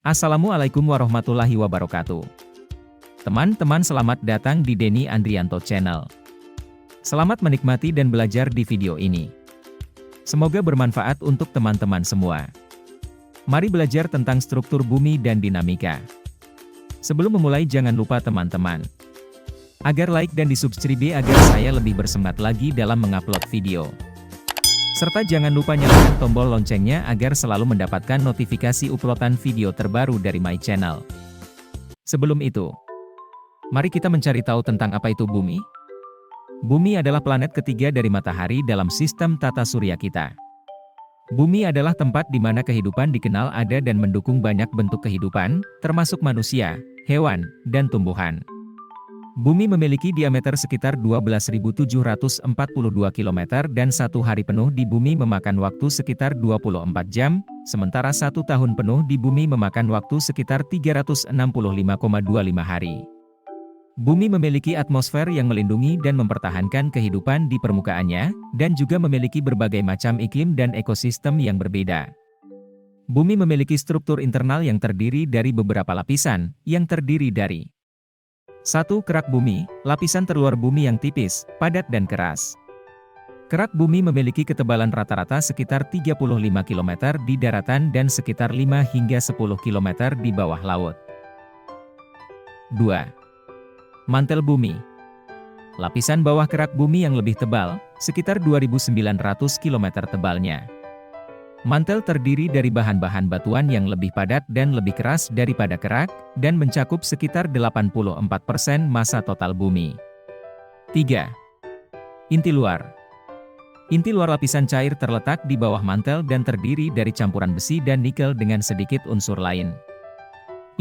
Assalamualaikum warahmatullahi wabarakatuh. Teman-teman, selamat datang di Denny Andrianto Channel. Selamat menikmati dan belajar di video ini. Semoga bermanfaat untuk teman-teman semua. Mari belajar tentang struktur bumi dan dinamika. Sebelum memulai, jangan lupa teman-teman agar like dan di-subscribe agar saya lebih bersemangat lagi dalam mengupload video. Serta jangan lupa nyalakan tombol loncengnya agar selalu mendapatkan notifikasi uploadan video terbaru dari my channel. Sebelum itu, mari kita mencari tahu tentang apa itu bumi. Bumi adalah planet ketiga dari matahari dalam sistem tata surya kita. Bumi adalah tempat di mana kehidupan dikenal ada dan mendukung banyak bentuk kehidupan, termasuk manusia, hewan, dan tumbuhan. Bumi memiliki diameter sekitar 12.742 km dan satu hari penuh di bumi memakan waktu sekitar 24 jam, sementara satu tahun penuh di bumi memakan waktu sekitar 365,25 hari. Bumi memiliki atmosfer yang melindungi dan mempertahankan kehidupan di permukaannya, dan juga memiliki berbagai macam iklim dan ekosistem yang berbeda. Bumi memiliki struktur internal yang terdiri dari beberapa lapisan, yang terdiri dari 1. Kerak bumi, lapisan terluar bumi yang tipis, padat dan keras. Kerak bumi memiliki ketebalan rata-rata sekitar 35 km di daratan dan sekitar 5 hingga 10 km di bawah laut. 2. Mantel bumi. Lapisan bawah kerak bumi yang lebih tebal, sekitar 2.900 km tebalnya. Mantel terdiri dari bahan-bahan batuan yang lebih padat dan lebih keras daripada kerak, dan mencakup sekitar 84% massa total bumi. 3. Inti luar. Inti luar lapisan cair terletak di bawah mantel dan terdiri dari campuran besi dan nikel dengan sedikit unsur lain.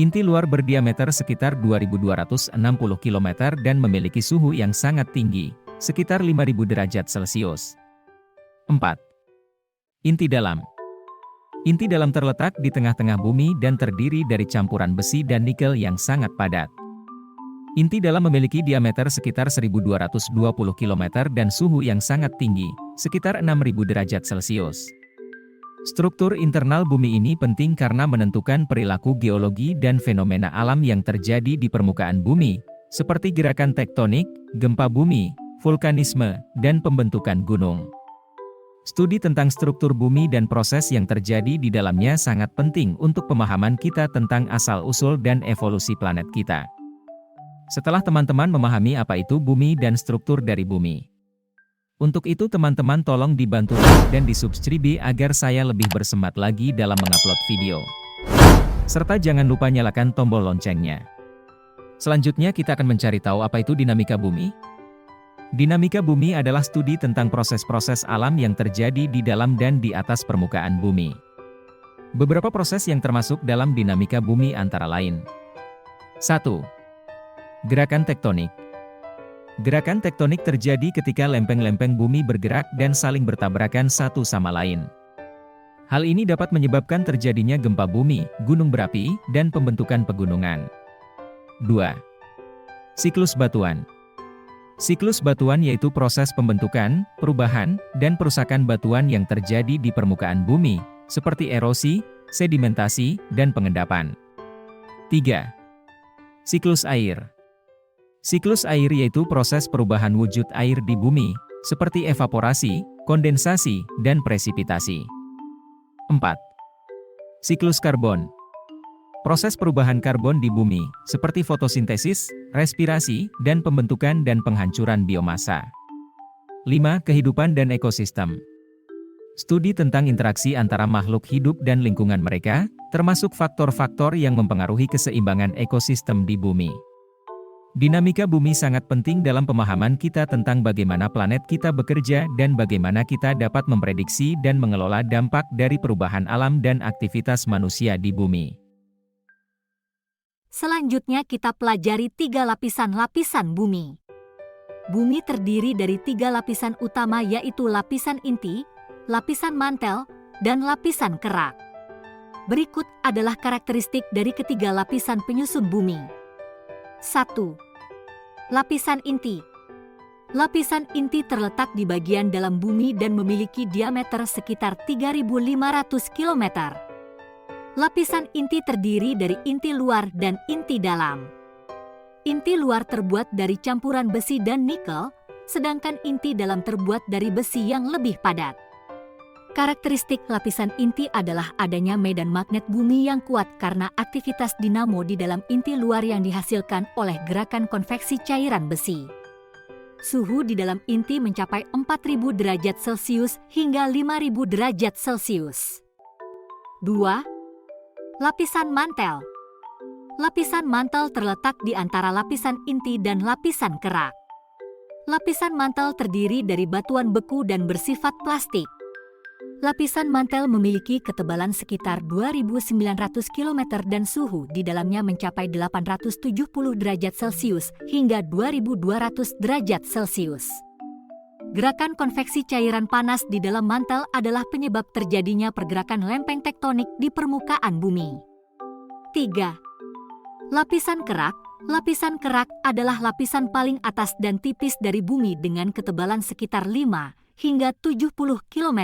Inti luar berdiameter sekitar 2.260 km dan memiliki suhu yang sangat tinggi, sekitar 5.000 derajat Celcius. 4. Inti dalam. Inti dalam terletak di tengah-tengah bumi dan terdiri dari campuran besi dan nikel yang sangat padat. Inti dalam memiliki diameter sekitar 1.220 km dan suhu yang sangat tinggi, sekitar 6.000 derajat Celcius. Struktur internal bumi ini penting karena menentukan perilaku geologi dan fenomena alam yang terjadi di permukaan bumi, seperti gerakan tektonik, gempa bumi, vulkanisme, dan pembentukan gunung. Studi tentang struktur bumi dan proses yang terjadi di dalamnya sangat penting untuk pemahaman kita tentang asal-usul dan evolusi planet kita. Setelah teman-teman memahami apa itu bumi dan struktur dari bumi, untuk itu teman-teman tolong dibantu like dan di-subscribe agar saya lebih bersemangat lagi dalam mengupload video. Serta jangan lupa nyalakan tombol loncengnya. Selanjutnya kita akan mencari tahu apa itu dinamika bumi. Dinamika bumi adalah studi tentang proses-proses alam yang terjadi di dalam dan di atas permukaan bumi. Beberapa proses yang termasuk dalam dinamika bumi antara lain. 1. Gerakan tektonik. Gerakan tektonik terjadi ketika lempeng-lempeng bumi bergerak dan saling bertabrakan satu sama lain. Hal ini dapat menyebabkan terjadinya gempa bumi, gunung berapi, dan pembentukan pegunungan. 2. Siklus batuan. Siklus batuan yaitu proses pembentukan, perubahan, dan perusakan batuan yang terjadi di permukaan bumi, seperti erosi, sedimentasi, dan pengendapan. 3. Siklus air. Siklus air yaitu proses perubahan wujud air di bumi, seperti evaporasi, kondensasi, dan presipitasi. 4. Siklus karbon. Proses perubahan karbon di bumi, seperti fotosintesis, respirasi, dan pembentukan dan penghancuran biomasa. 5. Kehidupan dan ekosistem. Studi tentang interaksi antara makhluk hidup dan lingkungan mereka, termasuk faktor-faktor yang mempengaruhi keseimbangan ekosistem di bumi. Dinamika bumi sangat penting dalam pemahaman kita tentang bagaimana planet kita bekerja dan bagaimana kita dapat memprediksi dan mengelola dampak dari perubahan alam dan aktivitas manusia di bumi. Selanjutnya kita pelajari 3 lapisan-lapisan bumi. Bumi terdiri dari 3 lapisan utama yaitu lapisan inti, lapisan mantel, dan lapisan kerak. Berikut adalah karakteristik dari ketiga lapisan penyusun bumi. 1. Lapisan inti. Lapisan inti terletak di bagian dalam bumi dan memiliki diameter sekitar 3.500 km. Lapisan inti terdiri dari inti luar dan inti dalam. Inti luar terbuat dari campuran besi dan nikel, sedangkan inti dalam terbuat dari besi yang lebih padat. Karakteristik lapisan inti adalah adanya medan magnet bumi yang kuat karena aktivitas dinamo di dalam inti luar yang dihasilkan oleh gerakan konveksi cairan besi. Suhu di dalam inti mencapai 4000 derajat Celcius hingga 5000 derajat Celcius. 2. Lapisan mantel. Lapisan mantel terletak di antara lapisan inti dan lapisan kerak. Lapisan mantel terdiri dari batuan beku dan bersifat plastik. Lapisan mantel memiliki ketebalan sekitar 2.900 km dan suhu di dalamnya mencapai 870 derajat Celcius hingga 2.200 derajat Celcius. Gerakan konveksi cairan panas di dalam mantel adalah penyebab terjadinya pergerakan lempeng tektonik di permukaan bumi. 3. Lapisan kerak. Lapisan kerak adalah lapisan paling atas dan tipis dari bumi dengan ketebalan sekitar 5 hingga 70 km.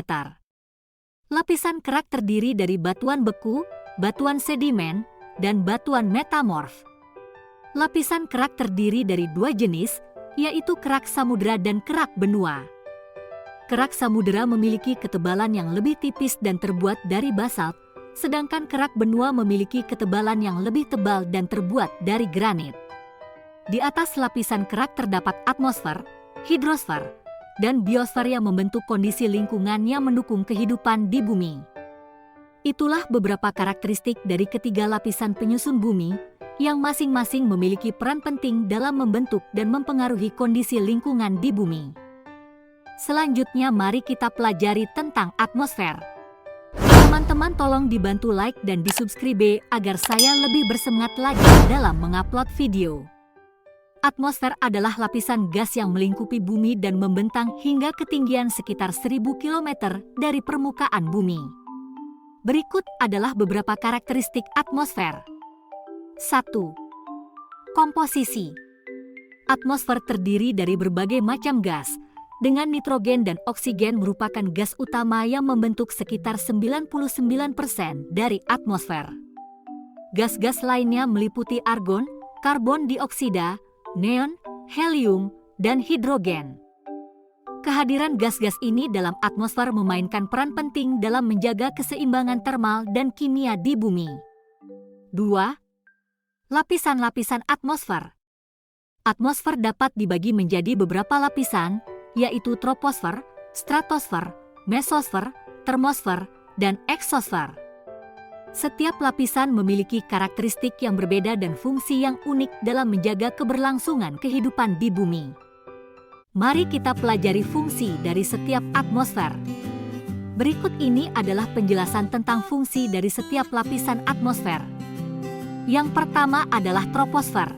Lapisan kerak terdiri dari batuan beku, batuan sedimen, dan batuan metamorf. Lapisan kerak terdiri dari dua jenis, yaitu kerak samudera dan kerak benua. Kerak samudera memiliki ketebalan yang lebih tipis dan terbuat dari basalt, sedangkan kerak benua memiliki ketebalan yang lebih tebal dan terbuat dari granit. Di atas lapisan kerak terdapat atmosfer, hidrosfer, dan biosfer yang membentuk kondisi lingkungan yang mendukung kehidupan di bumi. Itulah beberapa karakteristik dari ketiga lapisan penyusun bumi, yang masing-masing memiliki peran penting dalam membentuk dan mempengaruhi kondisi lingkungan di bumi. Selanjutnya mari kita pelajari tentang atmosfer. Teman-teman tolong dibantu like dan di-subscribe agar saya lebih bersemangat lagi dalam mengupload video. Atmosfer adalah lapisan gas yang melingkupi bumi dan membentang hingga ketinggian sekitar 1000 km dari permukaan bumi. Berikut adalah beberapa karakteristik atmosfer. 1. Komposisi. Atmosfer terdiri dari berbagai macam gas, dengan nitrogen dan oksigen merupakan gas utama yang membentuk sekitar 99% dari atmosfer. Gas-gas lainnya meliputi argon, karbon dioksida, neon, helium, dan hidrogen. Kehadiran gas-gas ini dalam atmosfer memainkan peran penting dalam menjaga keseimbangan termal dan kimia di bumi. 2. Lapisan-lapisan atmosfer. Atmosfer dapat dibagi menjadi beberapa lapisan, yaitu troposfer, stratosfer, mesosfer, termosfer, dan eksosfer. Setiap lapisan memiliki karakteristik yang berbeda dan fungsi yang unik dalam menjaga keberlangsungan kehidupan di bumi. Mari kita pelajari fungsi dari setiap atmosfer. Berikut ini adalah penjelasan tentang fungsi dari setiap lapisan atmosfer. Yang pertama adalah troposfer.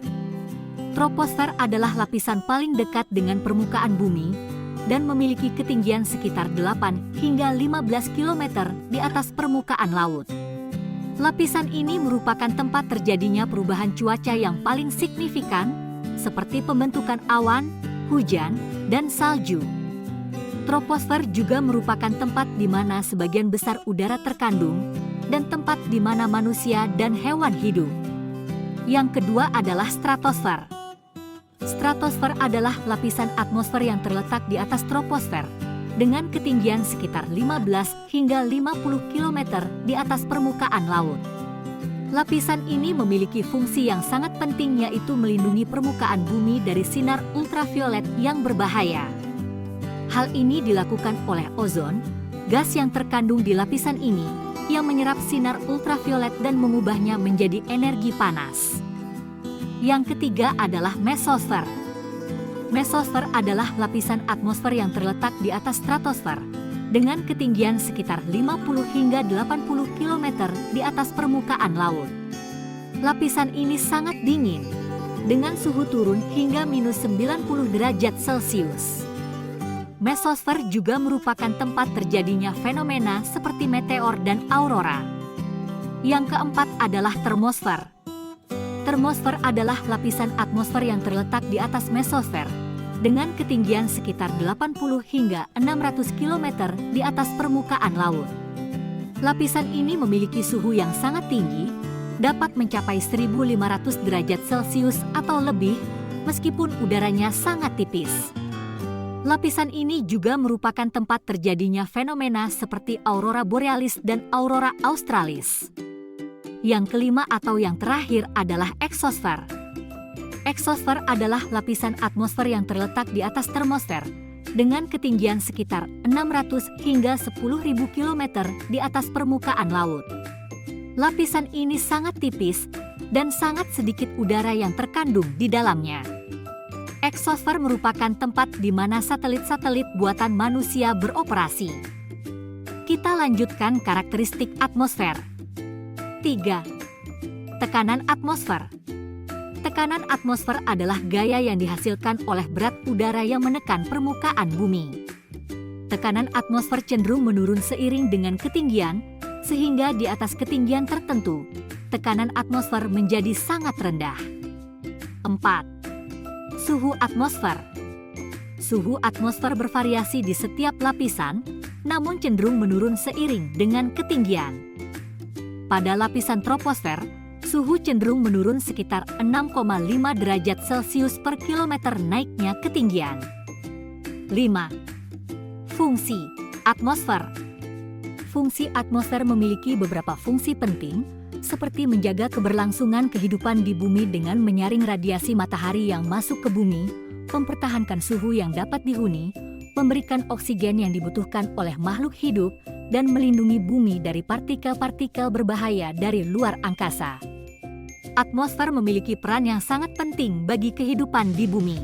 Troposfer adalah lapisan paling dekat dengan permukaan bumi dan memiliki ketinggian sekitar 8 hingga 15 km di atas permukaan laut. Lapisan ini merupakan tempat terjadinya perubahan cuaca yang paling signifikan, seperti pembentukan awan, hujan, dan salju. Troposfer juga merupakan tempat di mana sebagian besar udara terkandung dan tempat di mana manusia dan hewan hidup. Yang kedua adalah stratosfer. Stratosfer adalah lapisan atmosfer yang terletak di atas troposfer dengan ketinggian sekitar 15 hingga 50 km di atas permukaan laut. Lapisan ini memiliki fungsi yang sangat penting, yaitu melindungi permukaan bumi dari sinar ultraviolet yang berbahaya. Hal ini dilakukan oleh ozon, gas yang terkandung di lapisan ini, yang menyerap sinar ultraviolet dan mengubahnya menjadi energi panas. Yang ketiga adalah mesosfer. Mesosfer adalah lapisan atmosfer yang terletak di atas stratosfer dengan ketinggian sekitar 50 hingga 80 km di atas permukaan laut. Lapisan ini sangat dingin, dengan suhu turun hingga minus 90 derajat Celcius. Mesosfer juga merupakan tempat terjadinya fenomena seperti meteor dan aurora. Yang keempat adalah termosfer. Termosfer adalah lapisan atmosfer yang terletak di atas mesosfer dengan ketinggian sekitar 80 hingga 600 km di atas permukaan laut. Lapisan ini memiliki suhu yang sangat tinggi, dapat mencapai 1.500 derajat Celcius atau lebih, meskipun udaranya sangat tipis. Lapisan ini juga merupakan tempat terjadinya fenomena seperti aurora borealis dan aurora australis. Yang kelima atau yang terakhir adalah eksosfer. Eksosfer adalah lapisan atmosfer yang terletak di atas termosfer, dengan ketinggian sekitar 600 hingga 10.000 km di atas permukaan laut. Lapisan ini sangat tipis dan sangat sedikit udara yang terkandung di dalamnya. Eksosfer merupakan tempat di mana satelit-satelit buatan manusia beroperasi. Kita lanjutkan karakteristik atmosfer. 3. Tekanan atmosfer. Tekanan atmosfer adalah gaya yang dihasilkan oleh berat udara yang menekan permukaan bumi. Tekanan atmosfer cenderung menurun seiring dengan ketinggian, sehingga di atas ketinggian tertentu, tekanan atmosfer menjadi sangat rendah. 4. Suhu atmosfer. Suhu atmosfer bervariasi di setiap lapisan, namun cenderung menurun seiring dengan ketinggian. Pada lapisan troposfer, suhu cenderung menurun sekitar 6,5 derajat Celcius per kilometer naiknya ketinggian. 5. Fungsi atmosfer. Fungsi atmosfer memiliki beberapa fungsi penting, seperti menjaga keberlangsungan kehidupan di bumi dengan menyaring radiasi matahari yang masuk ke bumi, mempertahankan suhu yang dapat dihuni, memberikan oksigen yang dibutuhkan oleh makhluk hidup, dan melindungi bumi dari partikel-partikel berbahaya dari luar angkasa. Atmosfer memiliki peran yang sangat penting bagi kehidupan di bumi.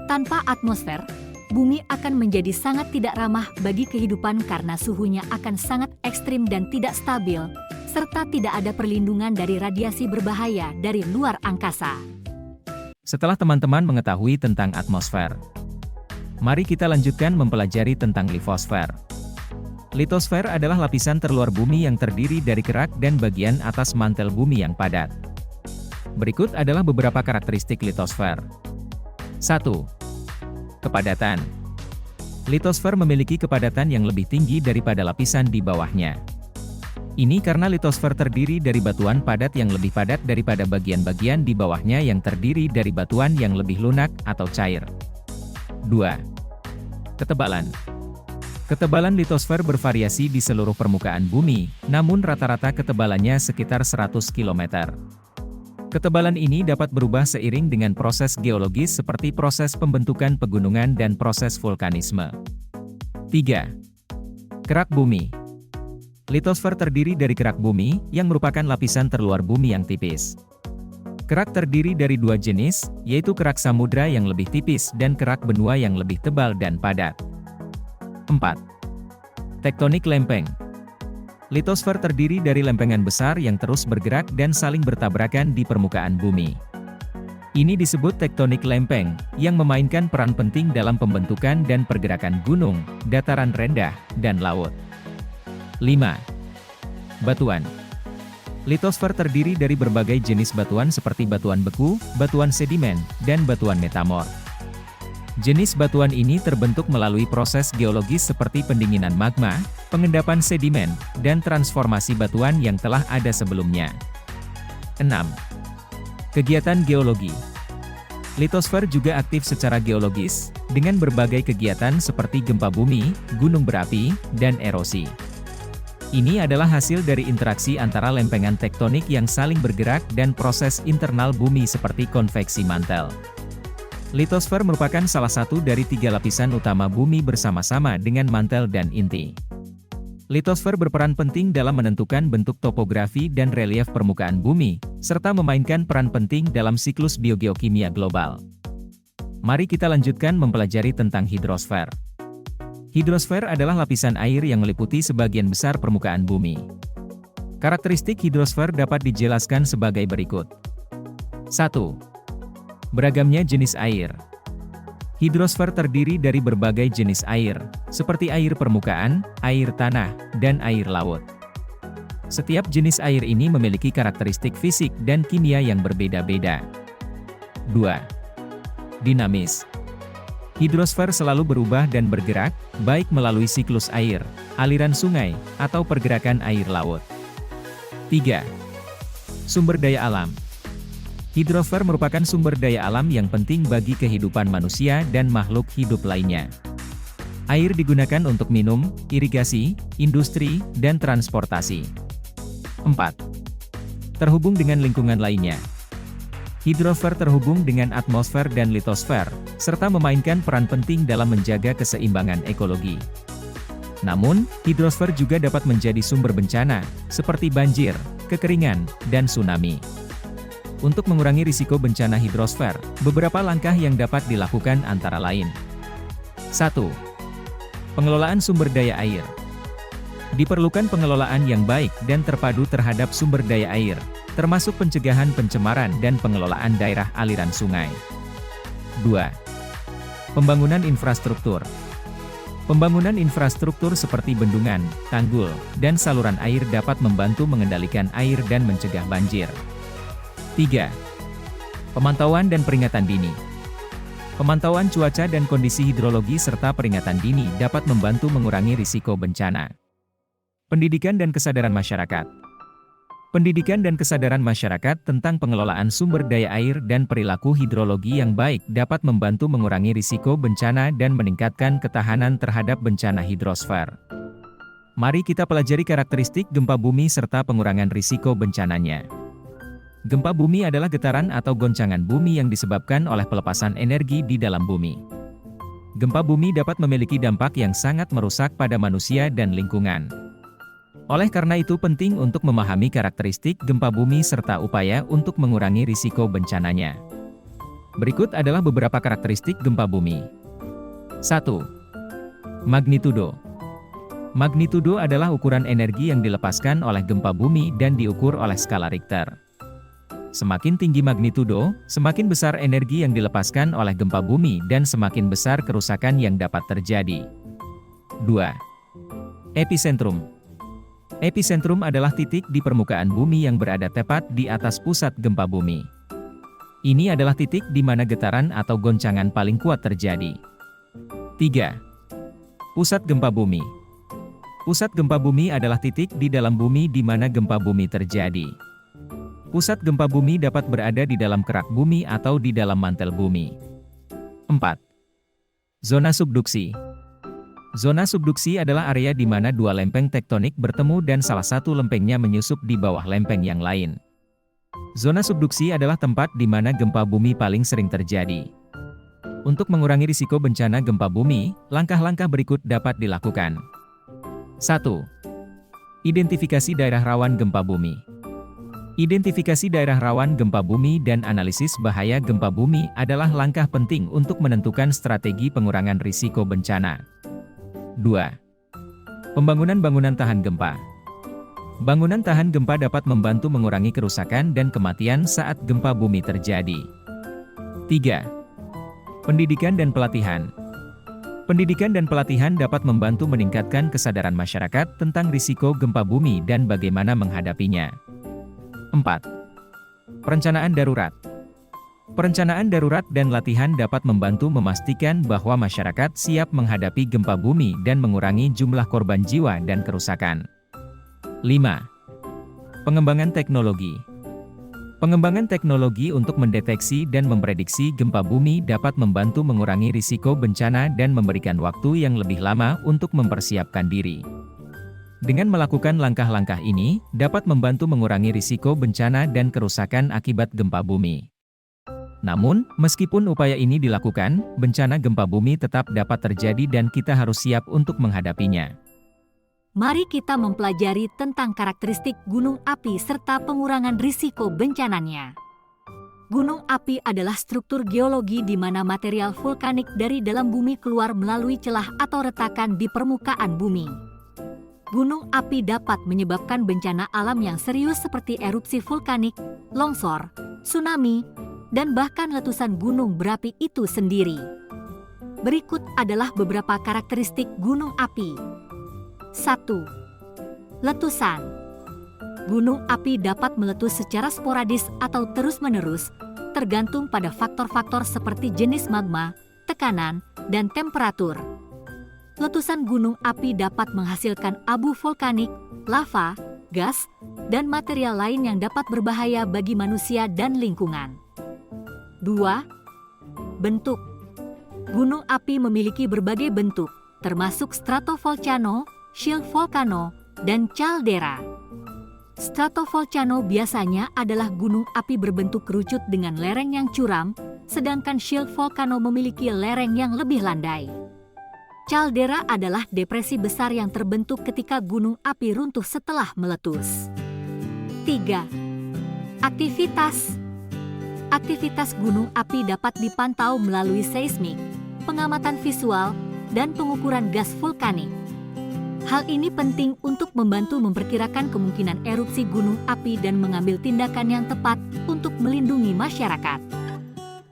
Tanpa atmosfer, bumi akan menjadi sangat tidak ramah bagi kehidupan karena suhunya akan sangat ekstrim dan tidak stabil, serta tidak ada perlindungan dari radiasi berbahaya dari luar angkasa. Setelah teman-teman mengetahui tentang atmosfer, mari kita lanjutkan mempelajari tentang litosfer. Litosfer adalah lapisan terluar bumi yang terdiri dari kerak dan bagian atas mantel bumi yang padat. Berikut adalah beberapa karakteristik litosfer. 1. Kepadatan. Litosfer memiliki kepadatan yang lebih tinggi daripada lapisan di bawahnya. Ini karena litosfer terdiri dari batuan padat yang lebih padat daripada bagian-bagian di bawahnya yang terdiri dari batuan yang lebih lunak atau cair. 2. Ketebalan. Ketebalan litosfer bervariasi di seluruh permukaan bumi, namun rata-rata ketebalannya sekitar 100 km. Ketebalan ini dapat berubah seiring dengan proses geologis seperti proses pembentukan pegunungan dan proses vulkanisme. 3. Kerak bumi. Litosfer terdiri dari kerak bumi, yang merupakan lapisan terluar bumi yang tipis. Kerak terdiri dari dua jenis, yaitu kerak samudra yang lebih tipis dan kerak benua yang lebih tebal dan padat. 4. Tektonik lempeng. Litosfer terdiri dari lempengan besar yang terus bergerak dan saling bertabrakan di permukaan bumi. Ini disebut tektonik lempeng, yang memainkan peran penting dalam pembentukan dan pergerakan gunung, dataran rendah, dan laut. 5. Batuan. Litosfer terdiri dari berbagai jenis batuan seperti batuan beku, batuan sedimen, dan batuan metamorf. Jenis batuan ini terbentuk melalui proses geologis seperti pendinginan magma, pengendapan sedimen, dan transformasi batuan yang telah ada sebelumnya. 6. Kegiatan geologi. Litosfer juga aktif secara geologis, dengan berbagai kegiatan seperti gempa bumi, gunung berapi, dan erosi. Ini adalah hasil dari interaksi antara lempengan tektonik yang saling bergerak dan proses internal bumi seperti konveksi mantel. Litosfer merupakan salah satu dari 3 lapisan utama bumi bersama-sama dengan mantel dan inti. Litosfer berperan penting dalam menentukan bentuk topografi dan relief permukaan bumi, serta memainkan peran penting dalam siklus biogeokimia global. Mari kita lanjutkan mempelajari tentang hidrosfer. Hidrosfer adalah lapisan air yang meliputi sebagian besar permukaan bumi. Karakteristik hidrosfer dapat dijelaskan sebagai berikut. 1. Beragamnya jenis air. Hidrosfer terdiri dari berbagai jenis air, seperti air permukaan, air tanah, dan air laut. Setiap jenis air ini memiliki karakteristik fisik dan kimia yang berbeda-beda. 2. Dinamis. Hidrosfer selalu berubah dan bergerak, baik melalui siklus air, aliran sungai, atau pergerakan air laut. 3. Sumber daya alam. Hidrosfer merupakan sumber daya alam yang penting bagi kehidupan manusia dan makhluk hidup lainnya. Air digunakan untuk minum, irigasi, industri, dan transportasi. 4. Terhubung dengan lingkungan lainnya. Hidrosfer terhubung dengan atmosfer dan litosfer, serta memainkan peran penting dalam menjaga keseimbangan ekologi. Namun, hidrosfer juga dapat menjadi sumber bencana, seperti banjir, kekeringan, dan tsunami. Untuk mengurangi risiko bencana hidrosfer, beberapa langkah yang dapat dilakukan antara lain. 1. Pengelolaan sumber daya air. Diperlukan pengelolaan yang baik dan terpadu terhadap sumber daya air, termasuk pencegahan pencemaran dan pengelolaan daerah aliran sungai. 2. Pembangunan infrastruktur. Pembangunan infrastruktur seperti bendungan, tanggul, dan saluran air dapat membantu mengendalikan air dan mencegah banjir. 3. Pemantauan dan peringatan dini. Pemantauan cuaca dan kondisi hidrologi serta peringatan dini dapat membantu mengurangi risiko bencana. Pendidikan dan kesadaran masyarakat. Pendidikan dan kesadaran masyarakat tentang pengelolaan sumber daya air dan perilaku hidrologi yang baik dapat membantu mengurangi risiko bencana dan meningkatkan ketahanan terhadap bencana hidrosfer. Mari kita pelajari karakteristik gempa bumi serta pengurangan risiko bencananya. Gempa bumi adalah getaran atau goncangan bumi yang disebabkan oleh pelepasan energi di dalam bumi. Gempa bumi dapat memiliki dampak yang sangat merusak pada manusia dan lingkungan. Oleh karena itu penting untuk memahami karakteristik gempa bumi serta upaya untuk mengurangi risiko bencananya. Berikut adalah beberapa karakteristik gempa bumi. 1. Magnitudo. Magnitudo adalah ukuran energi yang dilepaskan oleh gempa bumi dan diukur oleh skala Richter. Semakin tinggi magnitudo, semakin besar energi yang dilepaskan oleh gempa bumi dan semakin besar kerusakan yang dapat terjadi. 2. Epicentrum. Epicentrum adalah titik di permukaan bumi yang berada tepat di atas pusat gempa bumi. Ini adalah titik di mana getaran atau goncangan paling kuat terjadi. 3. Pusat gempa bumi. Pusat gempa bumi adalah titik di dalam bumi di mana gempa bumi terjadi. Pusat gempa bumi dapat berada di dalam kerak bumi atau di dalam mantel bumi. 4. Zona subduksi. Zona subduksi adalah area di mana dua lempeng tektonik bertemu dan salah satu lempengnya menyusup di bawah lempeng yang lain. Zona subduksi adalah tempat di mana gempa bumi paling sering terjadi. Untuk mengurangi risiko bencana gempa bumi, langkah-langkah berikut dapat dilakukan. 1. Identifikasi daerah rawan gempa bumi. Identifikasi daerah rawan gempa bumi dan analisis bahaya gempa bumi adalah langkah penting untuk menentukan strategi pengurangan risiko bencana. 2. Pembangunan bangunan tahan gempa. Bangunan tahan gempa dapat membantu mengurangi kerusakan dan kematian saat gempa bumi terjadi. 3. Pendidikan dan pelatihan. Pendidikan dan pelatihan dapat membantu meningkatkan kesadaran masyarakat tentang risiko gempa bumi dan bagaimana menghadapinya. 4. Perencanaan darurat. Perencanaan darurat dan latihan dapat membantu memastikan bahwa masyarakat siap menghadapi gempa bumi dan mengurangi jumlah korban jiwa dan kerusakan. 5. Pengembangan teknologi. Pengembangan teknologi untuk mendeteksi dan memprediksi gempa bumi dapat membantu mengurangi risiko bencana dan memberikan waktu yang lebih lama untuk mempersiapkan diri. Dengan melakukan langkah-langkah ini, dapat membantu mengurangi risiko bencana dan kerusakan akibat gempa bumi. Namun, meskipun upaya ini dilakukan, bencana gempa bumi tetap dapat terjadi dan kita harus siap untuk menghadapinya. Mari kita mempelajari tentang karakteristik gunung api serta pengurangan risiko bencananya. Gunung api adalah struktur geologi di mana material vulkanik dari dalam bumi keluar melalui celah atau retakan di permukaan bumi. Gunung api dapat menyebabkan bencana alam yang serius seperti erupsi vulkanik, longsor, tsunami, dan bahkan letusan gunung berapi itu sendiri. Berikut adalah beberapa karakteristik gunung api. 1. Letusan. Gunung api dapat meletus secara sporadis atau terus-menerus, tergantung pada faktor-faktor seperti jenis magma, tekanan, dan temperatur. letusan gunung api dapat menghasilkan abu vulkanik, lava, gas, dan material lain yang dapat berbahaya bagi manusia dan lingkungan. 2. Bentuk. Gunung api memiliki berbagai bentuk, termasuk stratovolcano, shield volcano, dan caldera. Stratovolcano biasanya adalah gunung api berbentuk kerucut dengan lereng yang curam, sedangkan shield volcano memiliki lereng yang lebih landai. Caldera adalah depresi besar yang terbentuk ketika gunung api runtuh setelah meletus. 3. Aktivitas. Aktivitas gunung api dapat dipantau melalui seismik, pengamatan visual, dan pengukuran gas vulkanik. Hal ini penting untuk membantu memperkirakan kemungkinan erupsi gunung api dan mengambil tindakan yang tepat untuk melindungi masyarakat.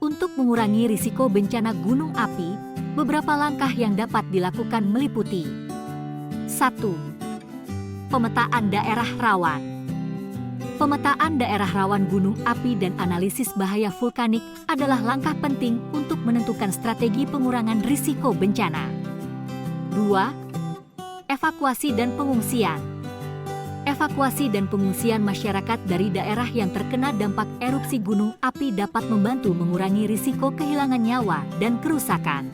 Untuk mengurangi risiko bencana gunung api, beberapa langkah yang dapat dilakukan meliputi: 1. Pemetaan daerah rawan. Pemetaan daerah rawan gunung api dan analisis bahaya vulkanik adalah langkah penting untuk menentukan strategi pengurangan risiko bencana. 2. Evakuasi dan pengungsian. Evakuasi dan pengungsian masyarakat dari daerah yang terkena dampak erupsi gunung api dapat membantu mengurangi risiko kehilangan nyawa dan kerusakan.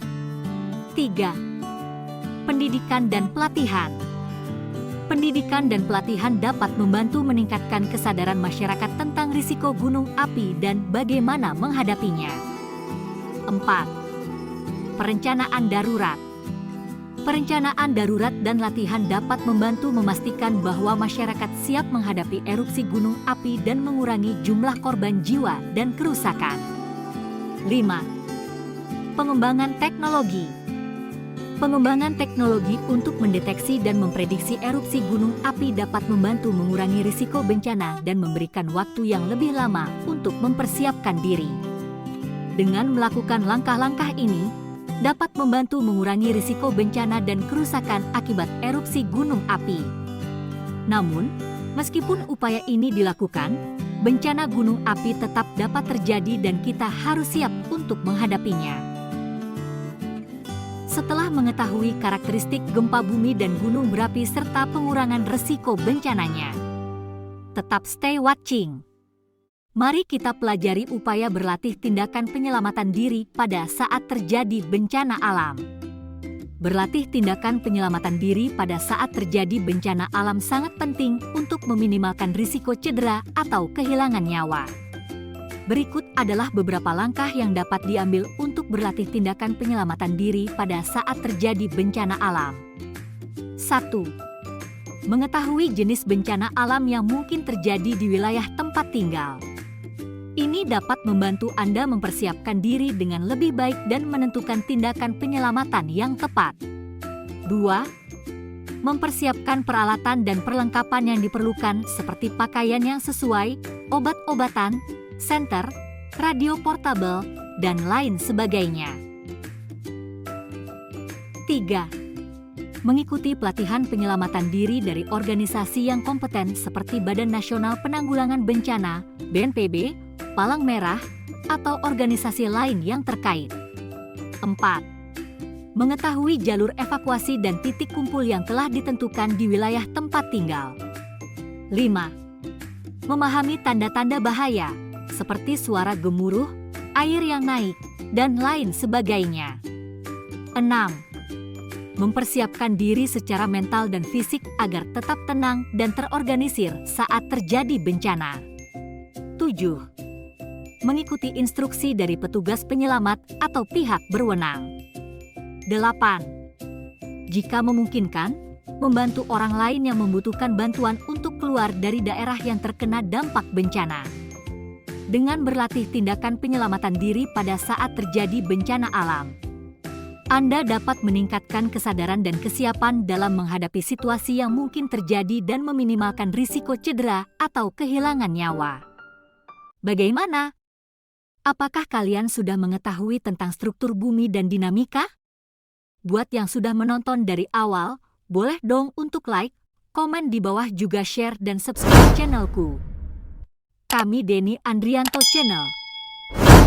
3. Pendidikan dan pelatihan. Pendidikan dan pelatihan dapat membantu meningkatkan kesadaran masyarakat tentang risiko gunung api dan bagaimana menghadapinya. 4. Perencanaan darurat. Perencanaan darurat dan latihan dapat membantu memastikan bahwa masyarakat siap menghadapi erupsi gunung api dan mengurangi jumlah korban jiwa dan kerusakan. 5. Pengembangan teknologi. Pengembangan teknologi untuk mendeteksi dan memprediksi erupsi gunung api dapat membantu mengurangi risiko bencana dan memberikan waktu yang lebih lama untuk mempersiapkan diri. Dengan melakukan langkah-langkah ini, dapat membantu mengurangi risiko bencana dan kerusakan akibat erupsi gunung api. Namun, meskipun upaya ini dilakukan, bencana gunung api tetap dapat terjadi dan kita harus siap untuk menghadapinya. Setelah mengetahui karakteristik gempa bumi dan gunung berapi serta pengurangan risiko bencananya, tetap stay watching. Mari kita pelajari upaya berlatih tindakan penyelamatan diri pada saat terjadi bencana alam. Berlatih tindakan penyelamatan diri pada saat terjadi bencana alam sangat penting untuk meminimalkan risiko cedera atau kehilangan nyawa. Berikut adalah beberapa langkah yang dapat diambil untuk berlatih tindakan penyelamatan diri pada saat terjadi bencana alam. 1. Mengetahui jenis bencana alam yang mungkin terjadi di wilayah tempat tinggal. Ini dapat membantu Anda mempersiapkan diri dengan lebih baik dan menentukan tindakan penyelamatan yang tepat. 2. Mempersiapkan peralatan dan perlengkapan yang diperlukan seperti pakaian yang sesuai, obat-obatan, senter, radio portabel, dan lain sebagainya. 3. Mengikuti pelatihan penyelamatan diri dari organisasi yang kompeten seperti Badan Nasional Penanggulangan Bencana, BNPB, Palang Merah, atau organisasi lain yang terkait. 4. Mengetahui jalur evakuasi dan titik kumpul yang telah ditentukan di wilayah tempat tinggal. 5. Memahami tanda-tanda bahaya, seperti suara gemuruh, air yang naik, dan lain sebagainya. 6. Mempersiapkan diri secara mental dan fisik agar tetap tenang dan terorganisir saat terjadi bencana. 7. Mengikuti instruksi dari petugas penyelamat atau pihak berwenang. 8. Jika memungkinkan, membantu orang lain yang membutuhkan bantuan untuk keluar dari daerah yang terkena dampak bencana. Dengan berlatih tindakan penyelamatan diri pada saat terjadi bencana alam, Anda dapat meningkatkan kesadaran dan kesiapan dalam menghadapi situasi yang mungkin terjadi dan meminimalkan risiko cedera atau kehilangan nyawa. Bagaimana? Apakah kalian sudah mengetahui tentang struktur bumi dan dinamika? Buat yang sudah menonton dari awal, boleh dong untuk like, komen di bawah juga share dan subscribe channelku. Kami Denny Andrianto Channel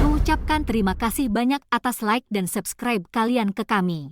mengucapkan terima kasih banyak atas like dan subscribe kalian ke kami.